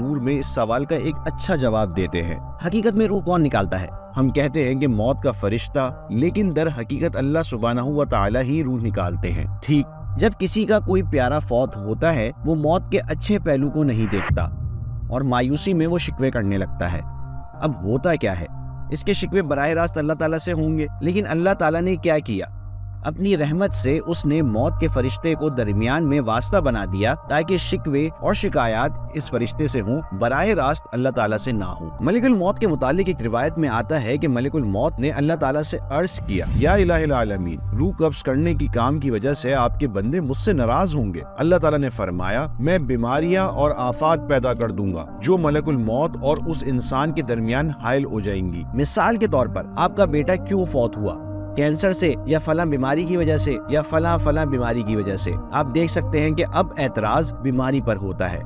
نور میں اس سوال کا ایک اچھا جواب دیتے ہیں۔ حقیقت میں روح کون نکالتا ہے؟ ہم کہتے ہیں کہ موت کا فرشتہ، لیکن در حقیقت اللہ سبحانہ و تعالی ہی روح نکالتے ہیں۔ ٹھیک جب کسی کا کوئی پیارا فوت ہوتا ہے، وہ موت کے اچھے پہلو کو نہیں دیکھتا اور مایوسی میں وہ شکوے کرنے لگتا ہے۔ اب ہوتا کیا ہے؟ اس کے شکوے براہ راست اللہ تعالیٰ سے ہوں گے، لیکن اللہ تعالیٰ نے کیا کیا؟ اپنی رحمت سے اس نے موت کے فرشتے کو درمیان میں واسطہ بنا دیا تاکہ شکوے اور شکایات اس فرشتے سے ہوں، براہ راست اللہ تعالیٰ سے نہ ہوں۔ ملک الموت کے متعلق ایک روایت میں آتا ہے کہ ملک الموت نے اللہ تعالیٰ سے عرض کیا، یا الہ العالمین، روح قبض کرنے کی کام کی وجہ سے آپ کے بندے مجھ سے ناراض ہوں گے۔ اللہ تعالیٰ نے فرمایا، میں بیماریاں اور آفات پیدا کر دوں گا جو ملک الموت اور اس انسان کے درمیان حائل ہو جائیں گی۔ مثال کے طور پر آپ کا بیٹا کیوں فوت ہوا؟ کینسر سے، یا فلاں بیماری کی وجہ سے، یا فلاں بیماری کی وجہ سے۔ آپ دیکھ سکتے ہیں کہ اب اعتراض بیماری پر ہوتا ہے۔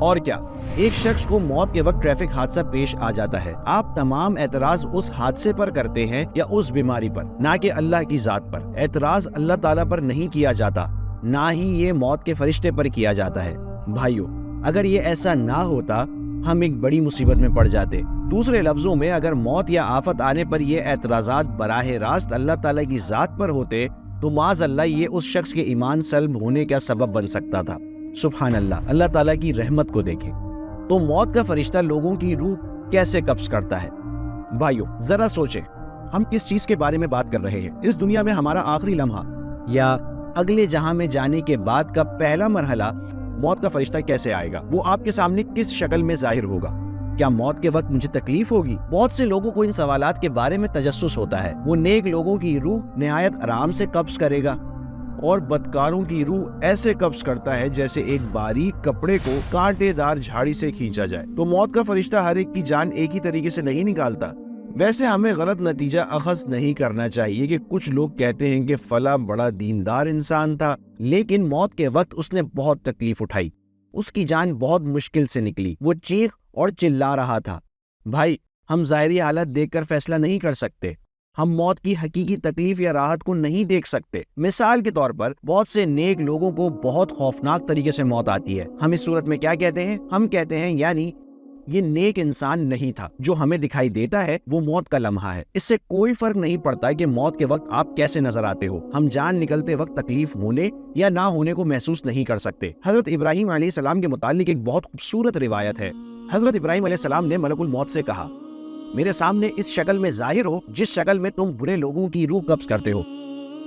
اور کیا ایک شخص کو موت کے وقت ٹریفک حادثہ پیش آ جاتا ہے، آپ تمام اعتراض اس حادثے پر کرتے ہیں یا اس بیماری پر، نہ کہ اللہ کی ذات پر۔ اعتراض اللہ تعالیٰ پر نہیں کیا جاتا، نہ ہی یہ موت کے فرشتے پر کیا جاتا ہے۔ بھائیو، اگر یہ ایسا نہ ہوتا ہم ایک بڑی مصیبت میں پڑ جاتے۔ دوسرے لفظوں میں، اگر موت یا آفت آنے پر یہ اعتراضات براہ راست اللہ تعالیٰ کی ذات پر ہوتے تو معاذ اللہ یہ اس شخص کے ایمان سلب ہونے کا سبب بن سکتا تھا۔ سبحان اللہ، اللہ تعالیٰ کی رحمت کو دیکھیں۔ تو موت کا فرشتہ لوگوں کی روح کیسے قبض کرتا ہے؟ بھائیو ذرا سوچیں، ہم کس چیز کے بارے میں بات کر رہے ہیں؟ اس دنیا میں ہمارا آخری لمحہ یا اگلے جہاں میں جانے کے بعد کا پہلا مرحلہ موت کا فرشتہ کیسے آئے گا؟ وہ آپ کے سامنے کس شکل میں ظاہر ہوگا؟ کیا موت کے وقت مجھے تکلیف ہوگی؟ بہت سے لوگوں کو ان سوالات کے بارے میں تجسس ہوتا ہے۔ وہ نیک لوگوں کی روح نہایت آرام سے قبض کرے گا اور بدکاروں کی روح ایسے قبض کرتا ہے جیسے ایک باریک کپڑے کو کانٹے دار جھاڑی سے کھینچا جائے۔ تو موت کا فرشتہ ہر ایک کی جان ایک ہی طریقے سے نہیں نکالتا۔ ویسے ہمیں غلط نتیجہ اخذ نہیں کرنا چاہیے کہ کچھ لوگ کہتے ہیں کہ فلاں بڑا دیندار انسان تھا، لیکن موت کے وقت اس نے بہت تکلیف اٹھائی، اس کی جان بہت مشکل سے نکلی، وہ چیخ اور چلا رہا تھا۔ بھائی، ہم ظاہری حالت دیکھ کر فیصلہ نہیں کر سکتے، ہم موت کی حقیقی تکلیف یا راحت کو نہیں دیکھ سکتے۔ مثال کے طور پر بہت سے نیک لوگوں کو بہت خوفناک طریقے سے موت آتی ہے۔ ہم اس صورت میں کیا کہتے ہیں؟ ہم کہتے ہیں یعنی یہ نیک انسان نہیں تھا، جو ہمیں دکھائی دیتا ہے وہ موت کا لمحہ ہے۔ اس سے کوئی فرق نہیں پڑتا کہ موت کے وقت آپ کیسے نظر آتے ہو، ہم جان نکلتے وقت تکلیف ہونے یا نہ ہونے کو محسوس نہیں کر سکتے۔ حضرت ابراہیم علیہ السلام کے متعلق ایک بہت خوبصورت روایت ہے۔ حضرت ابراہیم علیہ السلام نے ملک الموت سے کہا، میرے سامنے اس شکل میں ظاہر ہو جس شکل میں تم برے لوگوں کی روح قبض کرتے ہو۔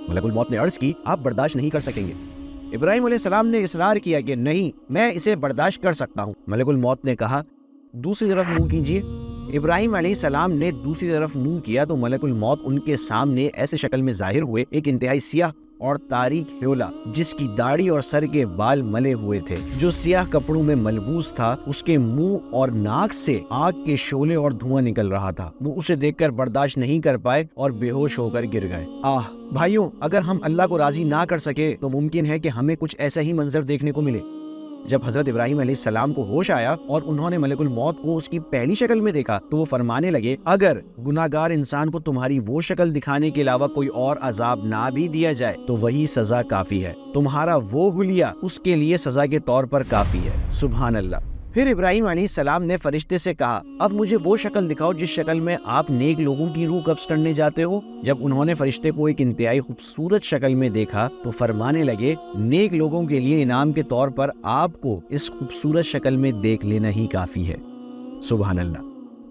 ملک الموت نے عرض کی، آپ برداشت نہیں کر سکیں گے؟ ابراہیم علیہ السلام نے اصرار کیا کہ نہیں، میں اسے برداشت کر سکتا ہوں۔ ملک الموت نے کہا، دوسری طرف منہ کیجئے۔ ابراہیم علیہ السلام نے دوسری طرف منہ کیا تو ملک الموت ان کے سامنے ایسے شکل میں ظاہر ہوئے، ایک انتہائی سیاہ اور تاریک ہیولا جس کی داڑھی اور سر کے بال ملے ہوئے تھے، جو سیاہ کپڑوں میں ملبوس تھا۔ اس کے منہ اور ناک سے آگ کے شعلے اور دھواں نکل رہا تھا۔ وہ اسے دیکھ کر برداشت نہیں کر پائے اور بے ہوش ہو کر گر گئے۔ بھائیوں، اگر ہم اللہ کو راضی نہ کر سکے تو ممکن ہے کہ ہمیں کچھ ایسا ہی منظر دیکھنے کو ملے۔ جب حضرت ابراہیم علیہ السلام کو ہوش آیا اور انہوں نے ملک الموت کو اس کی پہلی شکل میں دیکھا تو وہ فرمانے لگے، اگر گناہگار انسان کو تمہاری وہ شکل دکھانے کے علاوہ کوئی اور عذاب نہ بھی دیا جائے تو وہی سزا کافی ہے، تمہارا وہ حلیہ اس کے لیے سزا کے طور پر کافی ہے۔ سبحان اللہ۔ پھر ابراہیم علیہ السلام نے فرشتے سے کہا، اب مجھے وہ شکل دکھاؤ جس شکل میں آپ نیک لوگوں کی روح قبض کرنے جاتے ہو۔ جب انہوں نے فرشتے کو ایک انتہائی خوبصورت شکل میں دیکھا تو فرمانے لگے، نیک لوگوں کے لیے انعام کے طور پر آپ کو اس خوبصورت شکل میں دیکھ لینا ہی کافی ہے۔ سبحان اللہ۔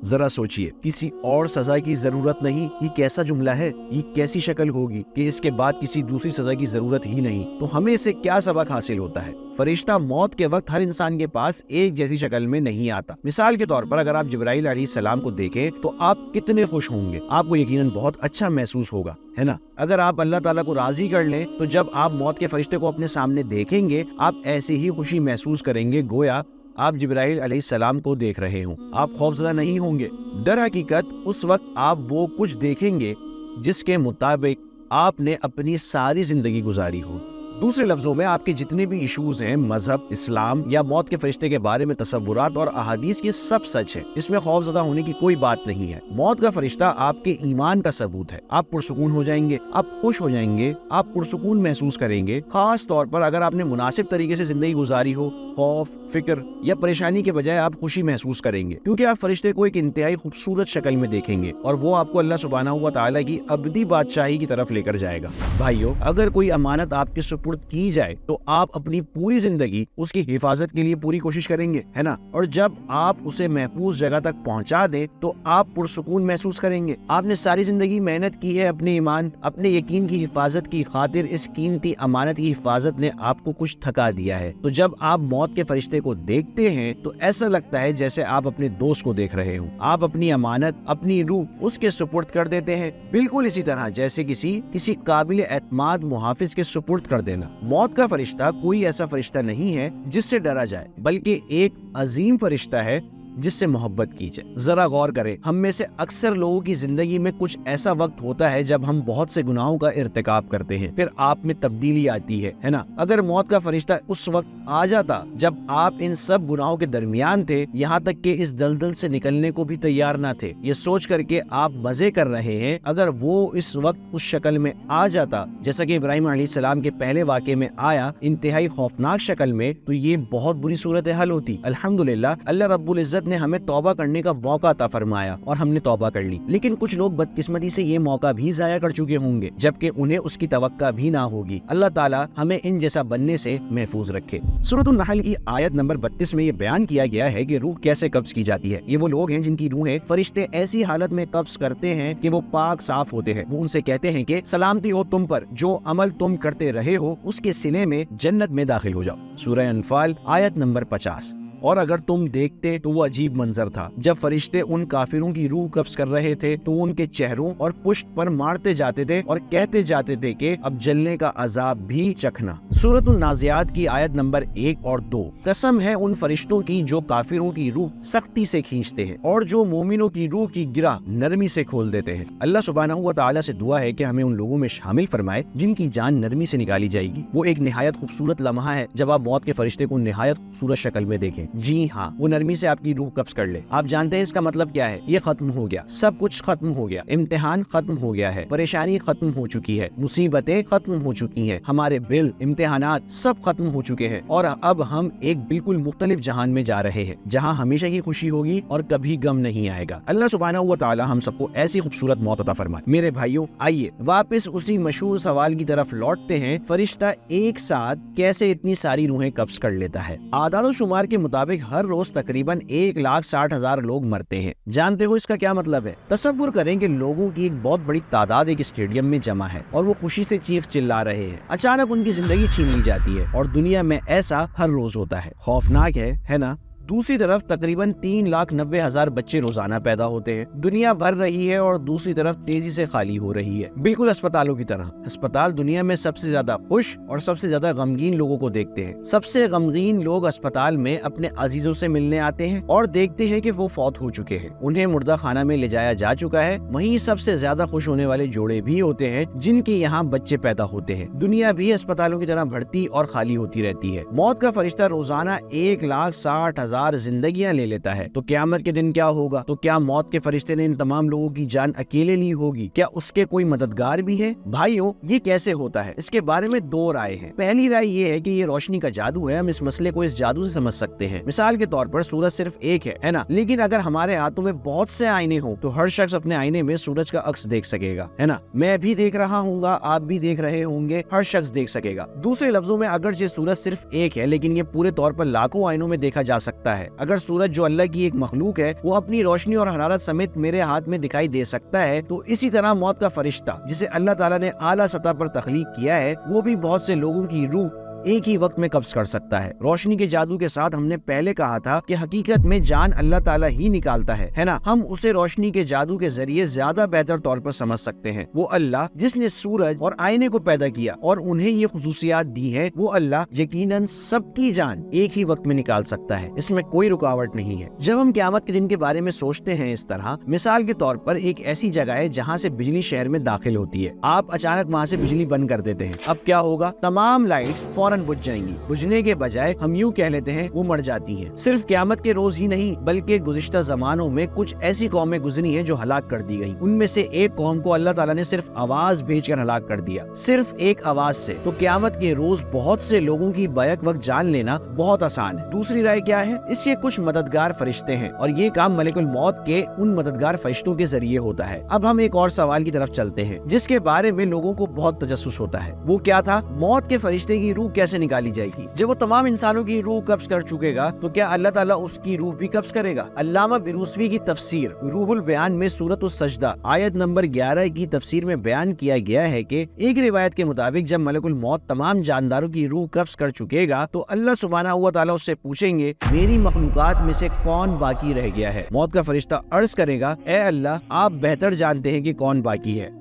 ذرا سوچئے، کسی اور سزا کی ضرورت نہیں۔ یہ کیسا جملہ ہے؟ یہ کیسی شکل ہوگی کہ اس کے بعد کسی دوسری سزا کی ضرورت ہی نہیں؟ تو ہمیں اس سے کیا سبق حاصل ہوتا ہے؟ فرشتہ موت کے وقت ہر انسان کے پاس ایک جیسی شکل میں نہیں آتا۔ مثال کے طور پر اگر آپ جبرائیل علیہ السلام کو دیکھیں تو آپ کتنے خوش ہوں گے، آپ کو یقیناً بہت اچھا محسوس ہوگا، ہے نا؟ اگر آپ اللہ تعالیٰ کو راضی کر لیں تو جب آپ موت کے فرشتے کو اپنے سامنے دیکھیں گے آپ ایسی ہی خوشی محسوس کریں گے گویا آپ جبرائیل علیہ السلام کو دیکھ رہے ہوں۔ آپ خوفزدہ نہیں ہوں گے۔ در حقیقت اس وقت آپ وہ کچھ دیکھیں گے جس کے مطابق آپ نے اپنی ساری زندگی گزاری ہو۔ दूसरे लफ्जों में आपके जितने भी इश्यूज हैं, मजहब, इस्लाम या मौत के फरिश्ते के बारे में तसव्वुरात और अहादीस, ये सब सच है। इसमें खौफज़दा होने की कोई बात नहीं है। मौत का फरिश्ता आपके ईमान का सबूत है। आप पुरसुकून हो जाएंगे, आप खुश हो जाएंगे, आप पुरसुकून महसूस करेंगे। खास तौर पर अगर आपने मुनासिब तरीके से जिंदगी गुजारी हो, खौफ, फिक्र या परेशानी के बजाय आप खुशी महसूस करेंगे, क्योंकि आप फरिश्ते को एक इंतहाई खूबसूरत शक्ल में देखेंगे और वो आपको अल्लाह सुब्हानहू व तआला की अबदी बादशाही की तरफ लेकर जाएगा। भाइयों, अगर कोई अमानत आपके सुपुर्द की जाए तो आप अपनी पूरी जिंदगी उसकी हिफाजत के लिए पूरी कोशिश करेंगे, है ना? और जब आप उसे महफूज जगह तक पहुंचा दें तो आप पुरसुकून महसूस करेंगे। आपने सारी जिंदगी मेहनत की है अपने ईमान, अपने यकीन की हिफाजत की खातिर। इस कीमती अमानत की हिफाजत ने आपको कुछ थका दिया है, तो जब आप मौत के फरिश्ते को देखते हैं तो ऐसा लगता है जैसे आप अपने दोस्त को देख रहे हो। आप अपनी अमानत, अपनी रूह उसके सुपुर्द कर देते हैं, बिल्कुल इसी तरह जैसे किसी काबिल एतमाद मुहाफिज के सुपुर्द कर देना। मौत का फरिश्ता कोई ऐसा फरिश्ता नहीं है जिससे डरा जाए, बल्कि एक अजीम फरिश्ता है जिससे मोहब्बत की जाए। जरा गौर करें, हम में से अक्सर लोगों की जिंदगी में कुछ ऐसा वक्त होता है जब हम बहुत से गुनाहों का इर्तिकाब करते हैं, फिर आप में तब्दीली आती है ना? अगर मौत का फरिश्ता उस वक्त आ जाता जब आप इन सब गुनाहों के दरमियान थे, यहाँ तक कि इस दलदल से निकलने को भी तैयार ना थे, ये सोच करके आप मजे कर रहे हैं, अगर वो इस वक्त उस शक्ल में आ जाता जैसा कि इब्राहिम अलैहिस्सलाम के पहले वाक़े में आया, इंतहाई खौफनाक शक्ल में, तो ये बहुत बुरी सूरत हाल होती। अल्हम्दुलिल्लाह, अल्लाह रब्बुल इज्जत ने हमें तौबा करने का मौका अता फरमाया और हमने तौबा कर ली। लेकिन कुछ लोग बदकिस्मती से ये मौका भी जाया कर चुके होंगे, जबकि उन्हें उसकी तवक्का भी ना होगी। अल्लाह ताला हमें इन जैसा बनने से महफूज रखे। सूरतुन नहल की आयत नंबर 32 में ये बयान किया गया है कि रूह कैसे कब्ज की जाती है। ये वो लोग हैं जिनकी रूहें फरिश्ते ऐसी हालत में कब्ज करते हैं कि वो पाक साफ होते हैं। वो उनसे कहते हैं कि सलामती हो तुम पर, जो अमल तुम करते रहे हो उसके सिले में जन्नत में दाखिल हो जाओ। सूरह अनफाल आयत नंबर 50। और अगर तुम देखते तो वो अजीब मंजर था। जब फरिश्ते उन काफिरों की रूह कब्ज कर रहे थे तो उनके चेहरों और पुष्ट पर मारते जाते थे और कहते जाते थे कि अब जलने का अजाब भी चखना। सूरतुन नाज़ियात की आयत नंबर 1 और 2। कसम है उन फरिश्तों की जो काफिरों की रूह सख्ती से खींचते हैं और जो मोमिनों की रूह की गिरा नरमी से खोल देते हैं। अल्लाह सुब्हानहू व तआला से दुआ है कि हमें उन लोगों में शामिल फरमाए जिनकी जान नरमी से निकाली जाएगी। वो एक निहायत खूबसूरत लम्हा है जब आप मौत के फरिश्ते को निहायत खूबसूरत शक्ल में देखें। जी हाँ, वो नरमी से आपकी रूह कब्ज कर ले। आप जानते हैं इसका मतलब क्या है? ये खत्म हो गया, सब कुछ खत्म हो गया, इम्तिहान खत्म हो गया है, परेशानी खत्म हो चुकी है, मुसीबतें खत्म हो चुकी हैं, हमारे बिल, इम्तिहानात सब खत्म हो चुके हैं और अब हम एक बिल्कुल मुख्तलिफ जहान में जा रहे हैं जहाँ हमेशा की खुशी होगी और कभी गम नहीं आएगा। अल्लाह सुब्हानहू व तआला हम सबको ऐसी खूबसूरत मौत अता फरमाए। मेरे भाइयों, आइए वापस उसी मशहूर सवाल की तरफ लौटते हैं, फरिश्ता एक साथ कैसे इतनी सारी रूहें कब्ज कर लेता है? आदाद व शुमार के मुताबिक हर रोज तकरीबन 1,60,000 लोग मरते हैं। जानते हो इसका क्या मतलब है? तसव्वुर करें कि लोगों की एक बहुत बड़ी तादाद एक स्टेडियम में जमा है और वो खुशी से चीख चिल्ला रहे हैं। अचानक उनकी जिंदगी छीन ली जाती है और दुनिया में ऐसा हर रोज होता है। खौफनाक है ना? दूसरी तरफ तकरीबन 3,90,000 बच्चे रोजाना पैदा होते हैं। दुनिया भर रही है और दूसरी तरफ तेजी से खाली हो रही है, बिल्कुल अस्पतालों की तरह। अस्पताल दुनिया में सबसे ज्यादा खुश और सबसे ज्यादा गमगीन लोगों को देखते हैं। सबसे गमगीन लोग अस्पताल में अपने अजीजों से मिलने आते हैं और देखते हैं कि वो फौत हो चुके हैं, उन्हें मुर्दा खाना में ले जाया जा चुका है। वहीं सबसे ज्यादा खुश होने वाले जोड़े भी होते हैं जिनके यहाँ बच्चे पैदा होते हैं। दुनिया भी अस्पतालों की तरह बढ़ती और खाली होती रहती है। मौत का फरिश्ता रोजाना 1,60,000 जिंदगियां ले लेता है, तो क़यामत के दिन क्या होगा? तो क्या मौत के फरिश्ते ने इन तमाम लोगों की जान अकेले ली होगी? क्या उसके कोई मददगार भी है? भाइयों, ये कैसे होता है? इसके बारे में दो राय हैं। पहली राय ये है कि ये रोशनी का जादू है, हम इस मसले को इस जादू से समझ सकते हैं। मिसाल के तौर पर सूरज सिर्फ एक है ना, लेकिन अगर हमारे हाथों में बहुत से आईने हो तो हर शख्स अपने आईने में सूरज का अक्स देख सकेगा, है ना? मैं भी देख रहा हूँ, आप भी देख रहे होंगे, हर शख्स देख सकेगा। दूसरे लफ्जों में, अगर ये सूरज सिर्फ एक है लेकिन ये पूरे तौर पर लाखों आईनों में देखा जा सकता है। अगर सूरज जो अल्लाह की एक मखलूक है वो अपनी रोशनी और हरारत समेत मेरे हाथ में दिखाई दे सकता है, तो इसी तरह मौत का फरिश्ता जिसे अल्लाह ताला ने आला सतह पर तख्लीक किया है, वो भी बहुत से लोगों की रूह एक ही वक्त में कब्ज कर सकता है। रोशनी के जादू के साथ हमने पहले कहा था कि हकीकत में जान अल्लाह ताला ही निकालता है ना। हम उसे रोशनी के जादू के जरिए ज्यादा बेहतर तौर पर समझ सकते हैं। वो अल्लाह जिसने सूरज और आईने को पैदा किया और उन्हें ये खुसूसियात दी है, वो अल्लाह यकीनन सबकी जान एक ही वक्त में निकाल सकता है, इसमें कोई रुकावट नहीं है। जब हम क़यामत के दिन के बारे में सोचते हैं इस तरह, मिसाल के तौर पर एक ऐसी जगह है जहाँ से बिजली शहर में दाखिल होती है, आप अचानक वहाँ से बिजली बंद कर देते हैं, अब क्या होगा? तमाम लाइट्स फौरन बुझ जाएंगी। बुझने के बजाय हम यूँ कह लेते हैं वो मर जाती हैं। सिर्फ क़यामत के रोज ही नहीं बल्कि गुज़िश्ता ज़मानों में कुछ ऐसी कौमें गुजरी हैं जो हलाक कर दी गई। उनमें से एक कौम को अल्लाह ताला ने सिर्फ आवाज भेजकर हलाक कर दिया, सिर्फ एक आवाज से। तो क़यामत के रोज बहुत से लोगों की बैक वक्त जान लेना बहुत आसान है। दूसरी राय क्या है? इसके कुछ मददगार फरिश्ते हैं और ये काम मलिकुल मौत के उन मददगार फरिश्तों के जरिए होता है। अब हम एक और सवाल की तरफ चलते हैं जिसके बारे में लोगों को बहुत तजस्सुस होता है। वो क्या था? मौत के फरिश्ते की रूह कैसे निकाली जाएगी? जब वो तमाम इंसानों की रूह कब्ज कर चुकेगा तो क्या अल्लाह ताला उसकी रूह भी कब्ज करेगा? अल्लामा बिरूसवी की तफसीर रूहुल बयान में सूरत उस-सजदा आयत नंबर 11 की तफसीर में बयान किया गया है कि एक रिवायत के मुताबिक जब मलकुल मौत तमाम जानदारों की रूह कब्ज कर चुकेगा तो अल्लाह सुब्हानहू व तआला उससे पूछेंगे, मेरी मखलूकात में से कौन बाकी रह गया है? मौत का फरिश्ता अर्ज करेगा, ए अल्लाह, आप बेहतर जानते हैं कि कौन बाकी है,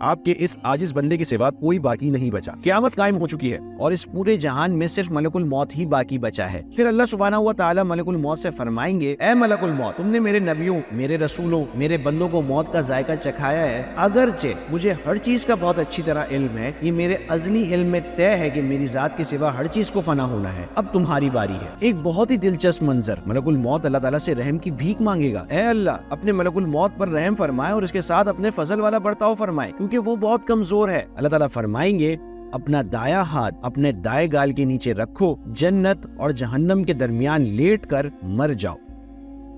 आपके इस आजिज बंदे के सिवा कोई बाकी नहीं बचा। क़यामत कायम हो चुकी है और इस पूरे जहान में सिर्फ मलकुल मौत ही बाकी बचा है। फिर अल्लाह सुब्हानहू व तआला मलकुल मौत से फरमाएंगे, ए मलकुल मौत, तुमने मेरे नबियों, मेरे रसूलों, मेरे बंदों को मौत का जायका चखाया है। अगरचे मुझे हर चीज का बहुत अच्छी तरह इल्म है, ये मेरे अज़ली इल्म में तय है कि मेरी जात के सिवा हर चीज को फना होना है। अब तुम्हारी बारी है। एक बहुत ही दिलचस्प मंजर, मलकुल मौत अल्लाह ताला से रहम की भीख मांगेगा, ए अल्लाह, अपने मलकुल मौत पर रहम फरमाए और इसके साथ अपने फजल वाला बर्ताव फरमाए क्योंकि वो बहुत कमजोर है। अल्लाह ताला फरमाएंगे, अपना दाया हाथ अपने दाएं गाल के नीचे रखो, जन्नत और जहन्नम के दरमियान लेट कर मर जाओ।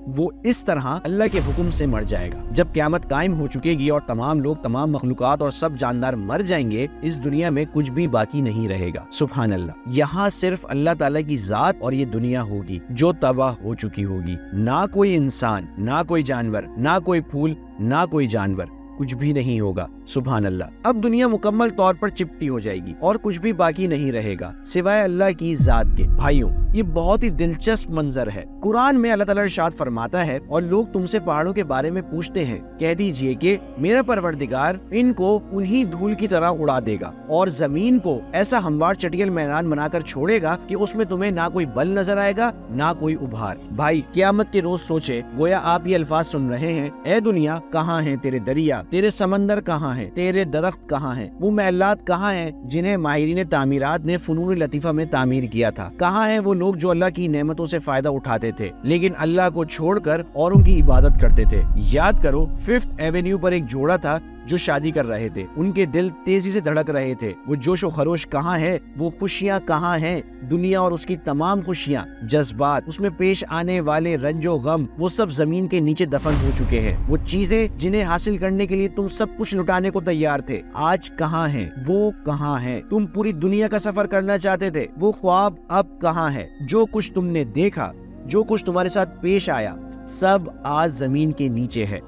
वो इस तरह अल्लाह के हुक्म से मर जाएगा। जब क़यामत कायम हो चुकेगी और तमाम लोग, तमाम मखलूकात और सब जानदार मर जाएंगे, इस दुनिया में कुछ भी बाकी नहीं रहेगा। सुभान अल्लाह, यहाँ सिर्फ अल्लाह ताला की जात और ये दुनिया होगी जो तबाह हो चुकी होगी। ना कोई इंसान, ना कोई जानवर, ना कोई फूल, ना कोई जानवर, कुछ भी नहीं होगा। सुभान अल्लाह। अब दुनिया मुकम्मल तौर पर चिपटी हो जाएगी और कुछ भी बाकी नहीं रहेगा सिवाय अल्लाह की जात के। भाइयों, ये बहुत ही दिलचस्प मंजर है। कुरान में अल्लाह ताला इरशाद फरमाता है, और लोग तुमसे पहाड़ों के बारे में पूछते हैं, कह दीजिए कि मेरा परवरदिगार इनको उन्हीं धूल की तरह उड़ा देगा और जमीन को ऐसा हमवार चटियल मैदान बनाकर छोड़ेगा कि उसमें तुम्हें ना कोई बल नजर आएगा ना कोई उभार। भाई, क़यामत के रोज सोचे, गोया आप ये अल्फाज सुन रहे हैं, ए दुनिया, कहाँ है तेरे दरिया, तेरे समंदर कहाँ हैं, तेरे दरख्त कहाँ हैं, वो महलात कहाँ हैं जिन्हें माहिरीन तामीरात ने फुनून लतीफा में तामीर किया था, कहाँ हैं वो लोग जो अल्लाह की नेमतों से फायदा उठाते थे लेकिन अल्लाह को छोड़कर औरों की इबादत करते थे। याद करो, 5th एवेन्यू पर एक जोड़ा था जो शादी कर रहे थे, उनके दिल तेजी से धड़क रहे थे। वो जोश व खरोश कहाँ है? वो खुशियाँ कहाँ हैं? दुनिया और उसकी तमाम खुशियाँ, जज्बात, उसमें पेश आने वाले रंजो गम, वो सब जमीन के नीचे दफन हो चुके हैं। वो चीजें जिन्हें हासिल करने के लिए तुम सब कुछ लुटाने को तैयार थे, आज कहाँ हैं? वो कहाँ हैं? तुम पूरी दुनिया का सफर करना चाहते थे, वो ख्वाब अब कहाँ है? जो कुछ तुमने देखा, जो कुछ तुम्हारे साथ पेश आया, सब आज जमीन के नीचे है।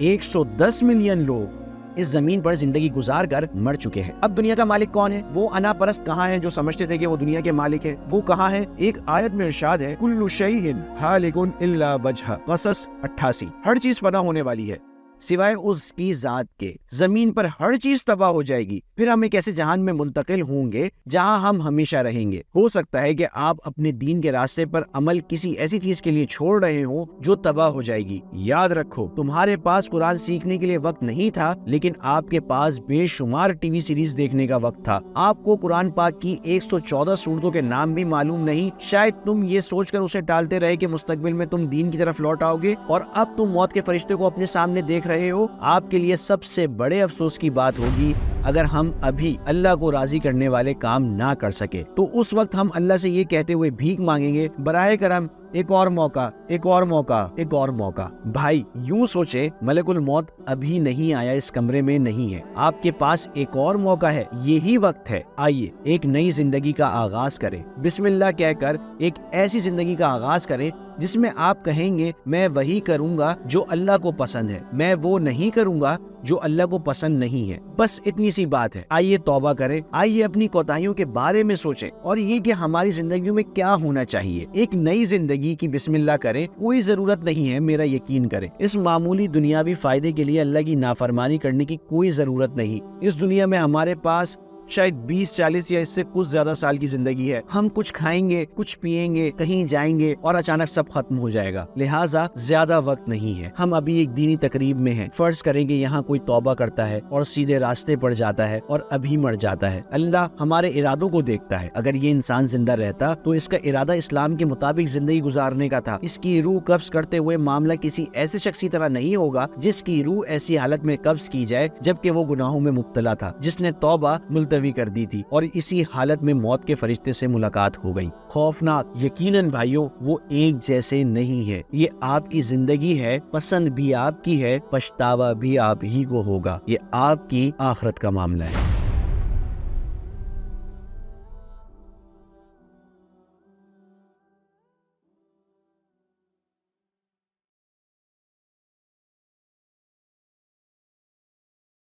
110 मिलियन लोग इस जमीन पर जिंदगी गुजार कर मर चुके हैं। अब दुनिया का मालिक कौन है? वो अनापरस्त कहाँ है जो समझते थे कि वो दुनिया के मालिक है? वो कहाँ है? एक आयत में इरशाद है, कुल्लु शैइन हालिकुन इल्ला वजह, क़सस 88। हर चीज फना होने वाली है सिवाय उसकी जात के। जमीन पर हर चीज तबाह हो जाएगी, फिर हम एक ऐसे जहान में मुंतकिल होंगे जहां हम हमेशा रहेंगे। हो सकता है कि आप अपने दीन के रास्ते पर अमल किसी ऐसी चीज के लिए छोड़ रहे हो जो तबाह हो जाएगी। याद रखो, तुम्हारे पास कुरान सीखने के लिए वक्त नहीं था, लेकिन आपके पास बेशुमार टीवी सीरीज देखने का वक्त था। आपको कुरान पाक की 114 सूरतों के नाम भी मालूम नहीं। शायद तुम ये सोचकर उसे टालते रहे कि मुस्तकबिल में तुम दीन की तरफ लौट आओगे, और अब तुम मौत के फरिश्ते को अपने सामने देख रहे हो। आपके लिए सबसे बड़े अफसोस की बात होगी अगर हम अभी अल्लाह को राजी करने वाले काम ना कर सके। तो उस वक्त हम अल्लाह से ये कहते हुए भीख मांगेंगे, बराए करम एक और मौका, एक और मौका, एक और मौका। भाई, यूं सोचे, मलकुल मौत अभी नहीं आया, इस कमरे में नहीं है, आपके पास एक और मौका है, यही वक्त है। आइए एक नई जिंदगी का आगाज करें, बिस्मिल्लाह कहकर एक ऐसी जिंदगी का आगाज करें جس میں آپ کہیں گے میں وہی کروں گا جو اللہ کو پسند ہے، میں وہ نہیں کروں گا جو اللہ کو پسند نہیں ہے۔ بس اتنی سی بات ہے۔ آئیے توبہ کریں، آئیے اپنی کوتاہیوں کے بارے میں سوچیں اور یہ کہ ہماری زندگیوں میں کیا ہونا چاہیے۔ ایک نئی زندگی کی بسم اللہ کریں، کوئی ضرورت نہیں ہے، میرا یقین کریں، اس معمولی دنیاوی فائدے کے لیے اللہ کی نافرمانی کرنے کی کوئی ضرورت نہیں۔ اس دنیا میں ہمارے پاس شاید 20-40 یا اس سے کچھ زیادہ سال کی زندگی ہے۔ ہم کچھ کھائیں گے، کچھ پیئیں گے، کہیں جائیں گے اور اچانک سب ختم ہو جائے گا، لہٰذا زیادہ وقت نہیں ہے۔ ہم ابھی ایک دینی تقریب میں ہیں، فرض کریں گے یہاں کوئی توبہ کرتا ہے اور سیدھے راستے پر جاتا ہے اور ابھی مر جاتا ہے، اللہ ہمارے ارادوں کو دیکھتا ہے۔ اگر یہ انسان زندہ رہتا تو اس کا ارادہ اسلام کے مطابق زندگی گزارنے کا تھا۔ اس کی روح قبض کرتے ہوئے معاملہ کسی ایسے شخص کی طرح نہیں ہوگا جس کی روح ایسی حالت میں قبض کی جائے جبکہ وہ گناہوں میں مبتلا تھا، جس نے توبہ ملتوی کر دی تھی اور اسی حالت میں موت کے فرشتے سے ملاقات ہو گئی۔ خوفناک، یقیناً بھائیوں وہ ایک جیسے نہیں ہے۔ یہ آپ کی زندگی ہے، پسند بھی آپ کی ہے، پچھتاوا بھی آپ ہی کو ہوگا۔ یہ آپ کی آخرت کا معاملہ ہے۔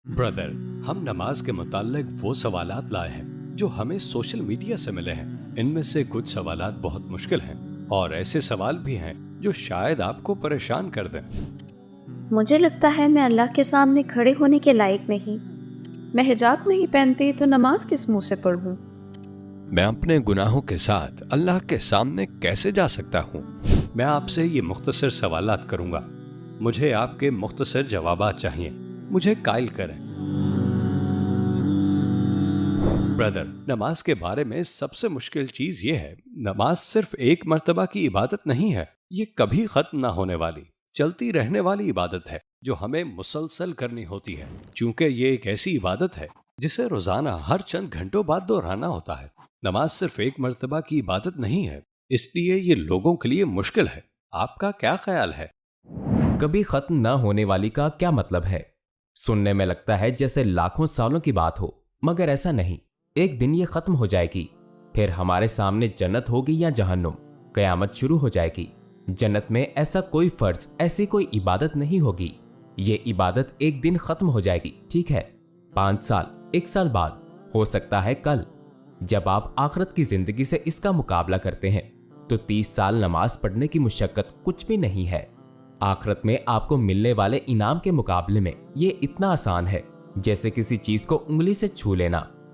برادر، ہم نماز کے متعلق وہ سوالات لائے ہیں جو ہمیں سوشل میڈیا سے ملے ہیں۔ ان میں سے کچھ سوالات بہت مشکل ہیں اور ایسے سوال بھی ہیں جو شاید آپ کو پریشان کر دیں۔ مجھے لگتا ہے میں اللہ کے سامنے کھڑے ہونے کے لائق نہیں۔ میں حجاب نہیں پہنتی تو نماز کس منہ سے پڑھوں؟ میں اپنے گناہوں کے ساتھ اللہ کے سامنے کیسے جا سکتا ہوں؟ میں آپ سے یہ مختصر سوالات کروں گا، مجھے آپ کے مختصر جوابات چاہیے، مجھے قائل کریں۔ برادر، نماز کے بارے میں سب سے مشکل چیز یہ ہے، نماز صرف ایک مرتبہ کی عبادت نہیں ہے، یہ کبھی ختم نہ ہونے والی، چلتی رہنے والی عبادت ہے جو ہمیں مسلسل کرنی ہوتی ہے۔ چونکہ یہ ایک ایسی عبادت ہے جسے روزانہ ہر چند گھنٹوں بعد دہرانا ہوتا ہے۔ نماز صرف ایک مرتبہ کی عبادت نہیں ہے، اس لیے یہ لوگوں کے لیے مشکل ہے۔ آپ کا کیا خیال ہے؟ کبھی ختم نہ ہونے والی کا کیا مطلب ہے؟ سننے میں لگتا ہے جیسے لاکھوں سالوں کی بات ہو، مگر ایسا نہیں۔ ایک دن یہ ختم ہو جائے گی، پھر ہمارے سامنے جنت ہوگی یا جہنم، قیامت شروع ہو جائے گی۔ جنت میں ایسا کوئی فرض، ایسی کوئی عبادت نہیں ہوگی۔ یہ عبادت ایک دن ختم ہو جائے گی، ٹھیک ہے؟ 5 سال، 1 سال بعد، ہو سکتا ہے کل۔ جب آپ آخرت کی زندگی سے اس کا مقابلہ کرتے ہیں تو 30 سال نماز پڑھنے کی مشقت کچھ بھی نہیں ہے۔ آخرت میں آپ کو ملنے والے انعام کے مقابلے میں یہ اتنا آسان ہے جیسے کسی چیز کو انگلی سے چھو لینا۔